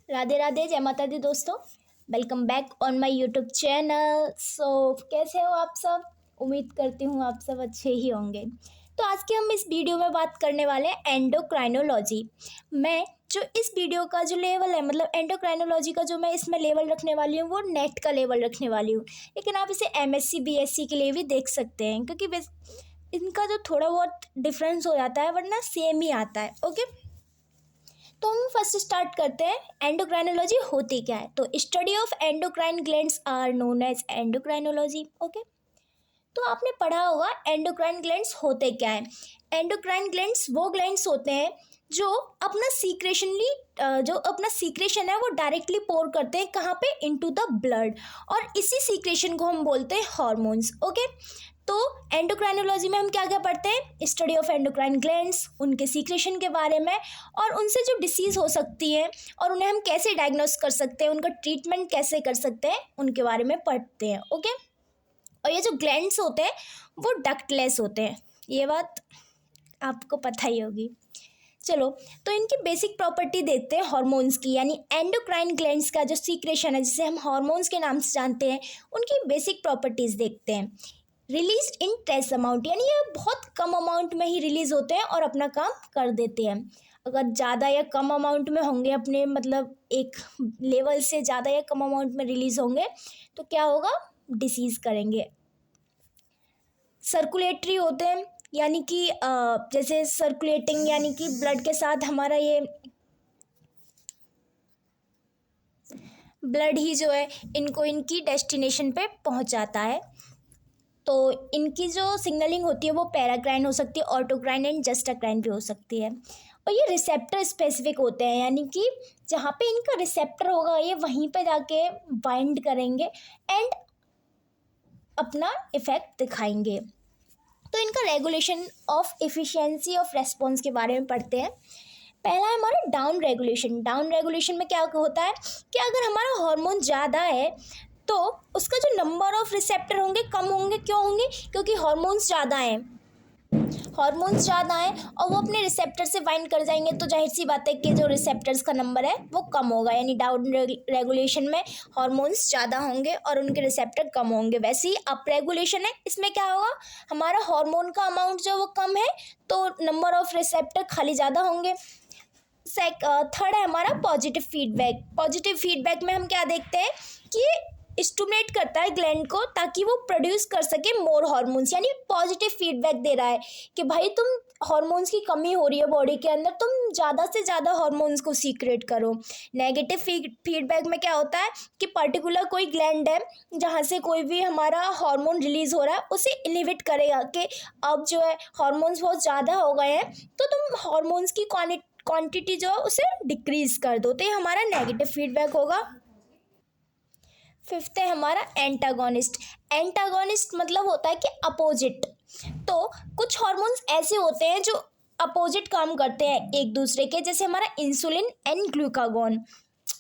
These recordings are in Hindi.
राधे राधे, जय माता दी दोस्तों। Welcome back on my YouTube channel. कैसे हो आप सब? उम्मीद करती हूँ आप सब अच्छे ही होंगे। तो आज के हम इस वीडियो में बात करने वाले हैं एंडोक्राइनोलॉजी। मैं जो इस वीडियो का जो लेवल है, मतलब एंडोक्राइनोलॉजी का जो मैं इसमें लेवल रखने वाली हूँ वो नेट का लेवल रखने वाली हूँ, लेकिन आप इसे एमएससी बीएससी के लिए भी देख सकते हैं, क्योंकि इनका जो थोड़ा बहुत डिफरेंस हो जाता है, वरना सेम ही आता है। ओके, तो हम फर्स्ट स्टार्ट करते हैं एंडोक्राइनोलॉजी होती क्या है। तो study of endocrine glands are known as endocrinology. Okay, तो आपने पढ़ा होगा एंडोक्राइन ग्लैंड्स होते क्या है। एंडोक्राइन ग्लैंड्स वो ग्लैंड्स होते हैं जो अपना सीक्रेशन है वो डायरेक्टली पोर करते हैं कहाँ पे, इनटू द ब्लड, और इसी सीक्रेशन को हम बोलते हैं हार्मोन्स। ओके, तो एंडोक्राइनोलॉजी में हम क्या क्या पढ़ते हैं? स्टडी ऑफ एंडोक्राइन ग्लैंड्स, उनके सीक्रेशन के बारे में, और उनसे जो डिसीज़ हो सकती है और उन्हें हम कैसे डायग्नोस कर सकते हैं, उनका ट्रीटमेंट कैसे कर सकते हैं, उनके बारे में पढ़ते हैं। ओके, और ये जो ग्लैंड्स होते हैं वो डक्टलेस होते हैं, ये बात आपको पता ही होगी। चलो, तो इनकी बेसिक प्रॉपर्टी देखते हैं हार्मोन्स की, यानी एंडोक्राइन ग्लैंड्स का जो सीक्रेशन है जिसे हम हार्मोन्स के नाम से जानते हैं, उनकी बेसिक प्रॉपर्टीज़ देखते हैं। रिलीज इन ट्रेस अमाउंट, यानी ये बहुत कम अमाउंट में ही रिलीज होते हैं और अपना काम कर देते हैं। अगर ज़्यादा या कम अमाउंट में होंगे, अपने मतलब एक लेवल से ज़्यादा या कम अमाउंट में रिलीज होंगे तो क्या होगा, डिसीज़ करेंगे। सर्कुलेटरी होते हैं, यानी कि जैसे सर्कुलेटिंग, यानी कि ब्लड के साथ हमारा ये ब्लड ही जो है इनको इनकी डेस्टिनेशन पे पहुंचाता है। तो इनकी जो सिग्नलिंग होती है वो पैराक्राइन हो सकती है, ऑटोक्राइन एंड जस्टाक्राइन भी हो सकती है। और ये रिसेप्टर स्पेसिफिक होते हैं, यानी कि जहाँ पे इनका रिसेप्टर होगा ये वहीं पे जाके बाइंड करेंगे एंड अपना इफेक्ट दिखाएंगे। तो इनका regulation of efficiency of response के बारे में पढ़ते हैं। पहला है हमारा डाउन रेगुलेशन। डाउन रेगुलेशन में क्या होता है कि अगर हमारा हार्मोन ज़्यादा है तो उसका जो नंबर ऑफ रिसेप्टर होंगे कम होंगे। क्यों होंगे? क्योंकि हार्मोन्स ज़्यादा हैं और वो अपने रिसेप्टर से बाइंड कर जाएंगे, तो जाहिर सी बात है कि जो रिसेप्टर्स का नंबर है वो कम होगा, यानी डाउन रेगुलेशन में हार्मोन्स ज़्यादा होंगे और उनके रिसेप्टर कम होंगे। वैसे ही अप रेगुलेशन है, इसमें क्या होगा, हमारा हार्मोन का अमाउंट जो वो कम है तो नंबर ऑफ रिसेप्टर खाली ज़्यादा होंगे। थर्ड है हमारा पॉजिटिव फीडबैक। पॉजिटिव फीडबैक में हम क्या देखते हैं कि स्टिमुलेट करता है ग्लैंड को ताकि वो प्रोड्यूस कर सके मोर हार्मोन्स, यानी पॉजिटिव फीडबैक दे रहा है कि भाई तुम हार्मोन्स की कमी हो रही है बॉडी के अंदर, तुम ज़्यादा से ज़्यादा हार्मोन्स को सीक्रेट करो। नेगेटिव फीडबैक में क्या होता है कि पर्टिकुलर कोई ग्लैंड है जहाँ से कोई भी हमारा हार्मोन रिलीज हो रहा है उसे इनहिबिट करेगा कि अब जो है हार्मोन्स बहुत ज़्यादा हो गए हैं तो तुम हार्मोन्स की क्वांटिटी जो है उसे डिक्रीज कर दो। तो ये हमारा नेगेटिव फीडबैक होगा। फिफ्थ है हमारा एंटागोनिस्ट। एंटागोनिस्ट मतलब होता है कि अपोजिट। तो कुछ हार्मोन्स ऐसे होते हैं जो अपोजिट काम करते हैं एक दूसरे के, जैसे हमारा insulin and glucagon.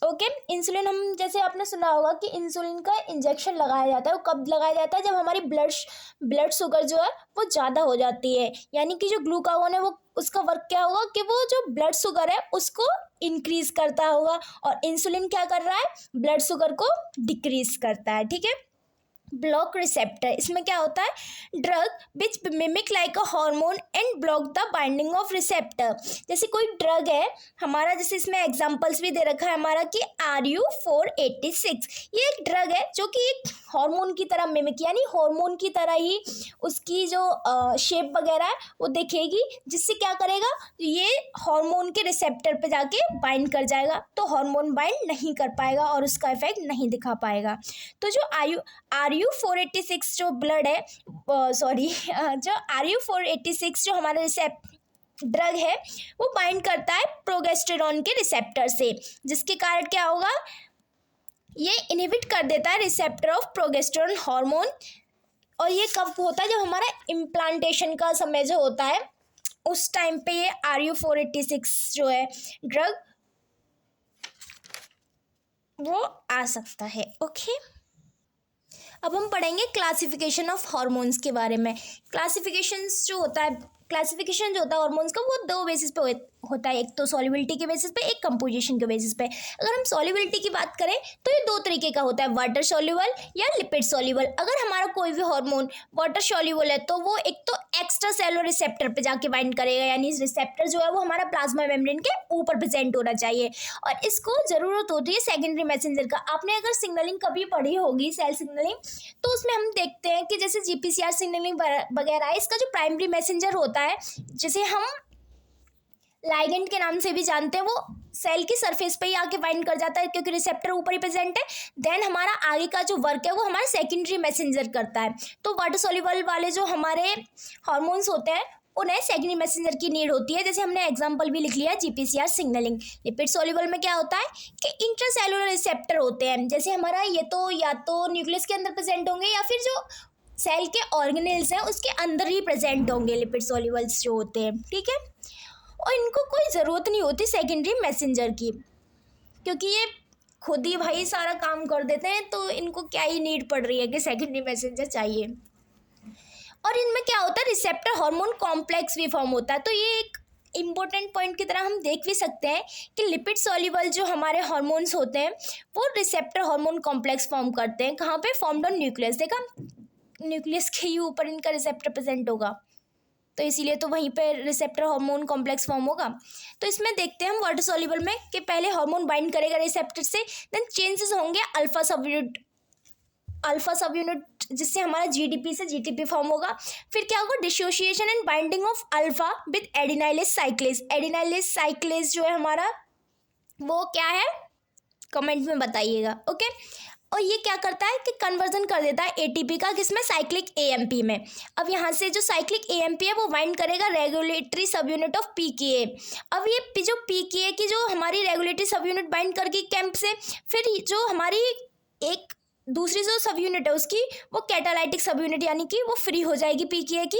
Okay, insulin हम जैसे आपने सुना होगा कि इंसुलिन का इंजेक्शन लगाया जाता है। वो कब लगाया जाता है? जब हमारी ब्लड शुगर जो है वो ज़्यादा हो जाती है, यानी कि जो ग्लूकागॉन है वो उसका वर्क क्या होगा कि वो जो ब्लड शुगर है उसको इंक्रीज करता होगा, और इंसुलिन क्या कर रहा है, ब्लड शुगर को डिक्रीज करता है। ठीक है। ब्लॉक रिसेप्टर, इसमें क्या होता है, drug which mimic like a hormone and block the binding of receptor. जैसे कोई ड्रग है हमारा, जैसे इसमें एग्जांपल्स भी दे रखा है हमारा कि RU486। ये एक ड्रग है जो कि एक हार्मोन की तरह मिमिक, यानी हार्मोन की तरह ही उसकी जो शेप वगैरह है वो दिखेगी, जिससे क्या करेगा, ये हार्मोन के रिसेप्टर पे जाके बाइंड कर जाएगा, तो हार्मोन बाइंड नहीं कर पाएगा और उसका इफेक्ट नहीं दिखा पाएगा। तो जो RU486 जो ब्लड है, जो RU486 जो हमारा ड्रग है वो बाइंड करता है प्रोगेस्टेरॉन के रिसेप्टर से, जिसके कारण क्या होगा, ये इनहिबिट कर देता है रिसेप्टर ऑफ प्रोगेस्टेरॉन हार्मोन। और ये कब होता है? जब हमारा इम्प्लांटेशन का समय जो होता है उस टाइम पे ये RU486 जो है ड्रग वो आ सकता है। ओके, अब हम पढ़ेंगे क्लासिफिकेशन ऑफ हार्मोन्स के बारे में। क्लासिफिकेशंस जो होता है क्लासिफिकेशन जो होता है हॉर्मोन्स का वो दो बेसिस पे होता है, एक तो सॉल्युबिलिटी के बेसिस पे, एक कंपोजिशन के बेसिस पे। अगर हम सॉल्युबिलिटी की बात करें तो ये दो तरीके का होता है, वाटर सॉल्युबल या लिपिड सॉल्युबल। अगर हमारा कोई भी हार्मोन वाटर सॉल्युबल है तो वो एक तो एक्स्ट्रा सेलुलर रिसेप्टर पे जाके बाइंड करेगा, यानी रिसेप्टर जो है वो हमारा प्लाज्मा मेम्ब्रेन के ऊपर प्रेजेंट होना चाहिए, और इसको जरूरत होती है सेकेंडरी मैसेंजर का। आपने अगर सिग्नलिंग कभी पढ़ी होगी, सेल सिग्नलिंग, तो उसमें हम देखते हैं कि जैसे जीपीसीआर सिग्नलिंग वगैरह है, इसका जो प्राइमरी मैसेंजर होता है जिसे हम लाइगेंड के नाम से भी जानते हैं, वो सेल की सरफेस पे ही आके बाइंड कर जाता है क्योंकि रिसेप्टर ऊपर ही प्रेजेंट है। देन हमारा आगे का जो वर्क है वो हमारा सेकेंडरी मैसेंजर करता है। तो वाटर सॉल्युबल वाले जो हमारे हार्मोन्स होते हैं उन्हें सेकेंडरी मैसेंजर की नीड होती है, जैसे हमने एग्जांपल भी लिख लिया जीपीसीआर सिग्नलिंग। लिपिड सॉल्युबल में क्या होता है कि इंट्रासेलुलर रिसेप्टर होते हैं, जैसे हमारा ये तो या तो न्यूक्लियस के अंदर प्रेजेंट होंगे या फिर जो सेल के ऑर्गेनेल्स हैं उसके अंदर ही प्रेजेंट होंगे लिपिड सॉल्युबल्स जो होते हैं, ठीक है। और इनको कोई ज़रूरत नहीं होती सेकेंडरी मैसेंजर की, क्योंकि ये खुद ही भाई सारा काम कर देते हैं, तो इनको क्या ही नीड पड़ रही है कि सेकेंडरी मैसेंजर चाहिए। और इनमें क्या होता है, रिसेप्टर हार्मोन कॉम्प्लेक्स भी फॉर्म होता है। तो ये एक इम्पोर्टेंट पॉइंट की तरह हम देख भी सकते हैं कि लिपिड सॉल्युबल जो हमारे हार्मोन्स होते हैं वो रिसेप्टर हार्मोन कॉम्प्लेक्स फॉर्म करते हैं। कहाँ पे? Formed on nucleus. देखा, न्यूक्लियस के ही ऊपर इनका रिसेप्टर प्रेजेंट होगा, तो इसीलिए तो वहीं पे रिसेप्टर हार्मोन कॉम्प्लेक्स फॉर्म होगा। तो इसमें देखते हैं हम वाटर सॉल्युबल में कि पहले हार्मोन बाइंड करेगा रिसेप्टर से, देन चेंजेस होंगे अल्फा सब यूनिट जिससे हमारा जीडीपी से जीटीपी फॉर्म होगा। फिर क्या होगा? Dissociation and binding of alpha with adenylate cyclase. Adenylate cyclase जो है हमारा वो क्या है, कमेंट में बताइएगा, ओके। और ये क्या करता है कि कन्वर्जन कर देता है एटीपी का, किसमें? साइक्लिक एएमपी में। अब यहाँ से जो साइक्लिक एएमपी है वो बाइंड करेगा रेगुलेटरी सब यूनिट ऑफ पीकेए। अब ये जो पीकेए की जो हमारी रेगुलेटरी सब यूनिट बाइंड करके कैंप से, फिर जो हमारी एक दूसरी जो सब यूनिट है उसकी वो कैटालाइटिक सब यूनिट यानी कि वो फ्री हो जाएगी पीकेए की,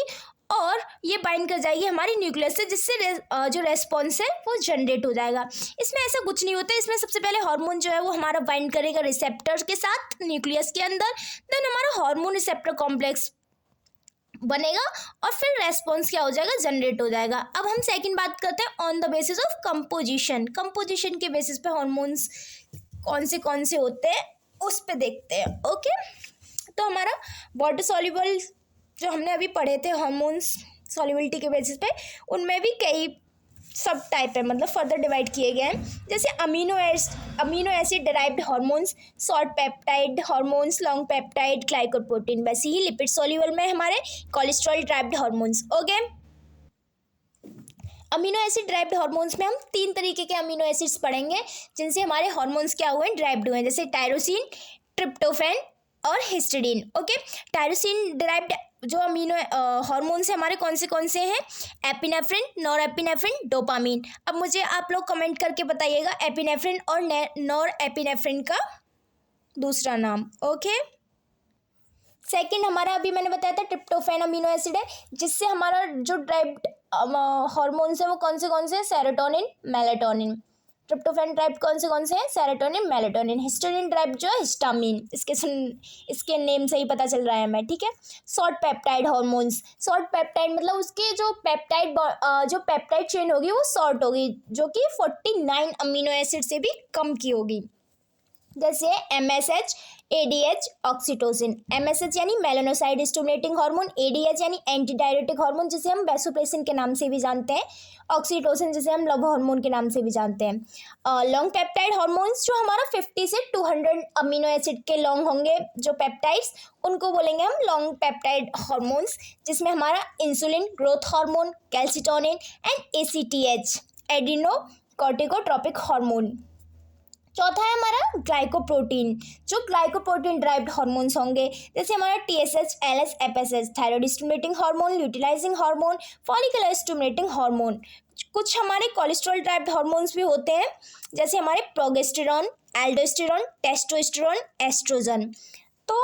और ये बाइंड कर जाएगी हमारी न्यूक्लियस से, जिससे जो रेस्पॉन्स है वो जनरेट हो जाएगा। इसमें ऐसा कुछ नहीं होता, इसमें सबसे पहले हार्मोन जो है वो हमारा बाइंड करेगा रिसेप्टर्स के साथ न्यूक्लियस के अंदर, देन हमारा हार्मोन रिसेप्टर कॉम्प्लेक्स बनेगा और फिर रेस्पॉन्स क्या हो जाएगा? जनरेट हो जाएगा। अब हम सेकंड बात करते हैं on the basis of composition. Composition के बेसिस पे हार्मोन्स कौन से होते हैं उस पे देखते हैं, ओके। तो हमारा वाटर सॉल्युबल जो हमने अभी पढ़े थे हार्मोन्स सॉल्युबिलिटी के बेसिस पे, उनमें भी कई सब टाइप है, मतलब फर्दर डिवाइड किए गए हैं, जैसे amino acid derived hormones, short peptide hormones, long peptide, glycoprotein. वैसे ही लिपिड सॉल्युबल में हमारे cholesterol derived hormones, okay. Amino acid derived hormones में हम 3 तरीके के अमीनो एसिड्स पढ़ेंगे जिनसे हमारे हार्मोन्स क्या हुए? ड्राइव्ड हुए हैं, जैसे टायरोसिन, ट्रिप्टोफैन और हिस्टिडीन, ओके। टायरोसिन ड्राइव्ड जो अमीनो हार्मोन्स हैं हमारे कौन से हैं? Epinephrine, norepinephrine, dopamine. अब मुझे आप लोग कमेंट करके बताइएगा एपिनेफ्रिन और नॉरएपिनेफ्रिन का दूसरा नाम, ओके। सेकंड हमारा अभी मैंने बताया था ट्रिप्टोफैन अमीनो एसिड है, जिससे हमारा जो ड्राइव्ड हार्मोन्स है वो कौन से? Serotonin, melatonin. ट्रिप्टोफैन ड्राइव्ड कौन से हैं? Serotonin, melatonin. हिस्टामिन ड्राइव्ड जो है हिस्टामिन, इसके नेम से ही पता चल रहा है हमें, ठीक है। Short peptide hormones, short peptide मतलब उसकी जो पेप्टाइड चेन होगी वो शॉर्ट होगी, जो कि 49 अमीनो एसिड से भी कम की होगी, जैसे MSH, ADH, ऑक्सीटोसिन। MSH यानी मेलानोसाइड स्टिमुलेटिंग हार्मोन, ADH यानी एंटी डायरेटिक हार्मोन जिसे हम वैसोप्रेसिन के नाम से भी जानते हैं, ऑक्सीटोसिन जिसे हम लव हार्मोन के नाम से भी जानते हैं। लॉन्ग पेप्टाइड हार्मोन्स जो हमारा 50 से 200 अमीनो एसिड के लॉन्ग होंगे जो पेप्टाइड्स, उनको बोलेंगे हम लॉन्ग पेप्टाइड हार्मोन्स, जिसमें हमारा insulin, growth hormone, calcitonin and ACTH, adreno corticotropic hormone. चौथा है हमारा ग्लाइकोप्रोटीन, जो ग्लाइकोप्रोटीन ड्राइव्ड हार्मोन्स होंगे, जैसे हमारा TSH, LH, FSH, thyroid stimulating hormone, luteinizing hormone, follicular stimulating hormone. कुछ हमारे कोलेस्ट्रॉल ड्राइव्ड हार्मोन्स भी होते हैं, जैसे हमारे प्रोगेस्टेरॉन, एल्डोस्टेरॉन, टेस्टोस्टेरॉन, एस्ट्रोजन। तो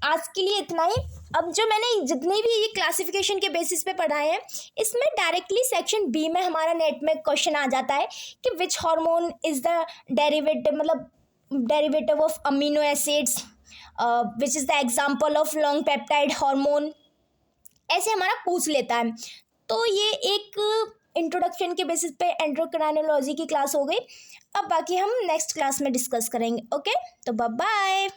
आज के लिए इतना ही। अब जो मैंने जितने भी ये क्लासिफिकेशन के बेसिस पे पढ़ाए हैं, इसमें डायरेक्टली सेक्शन बी में हमारा नेट में क्वेश्चन आ जाता है कि which hormone is the derivative of amino acids, which is the example of long peptide hormone, ऐसे हमारा पूछ लेता है। तो ये एक इंट्रोडक्शन के बेसिस पे एंडोक्राइनोलॉजी की क्लास हो गई। अब बाकी हम नेक्स्ट क्लास में डिस्कस करेंगे। ओके, तो बाय बाय।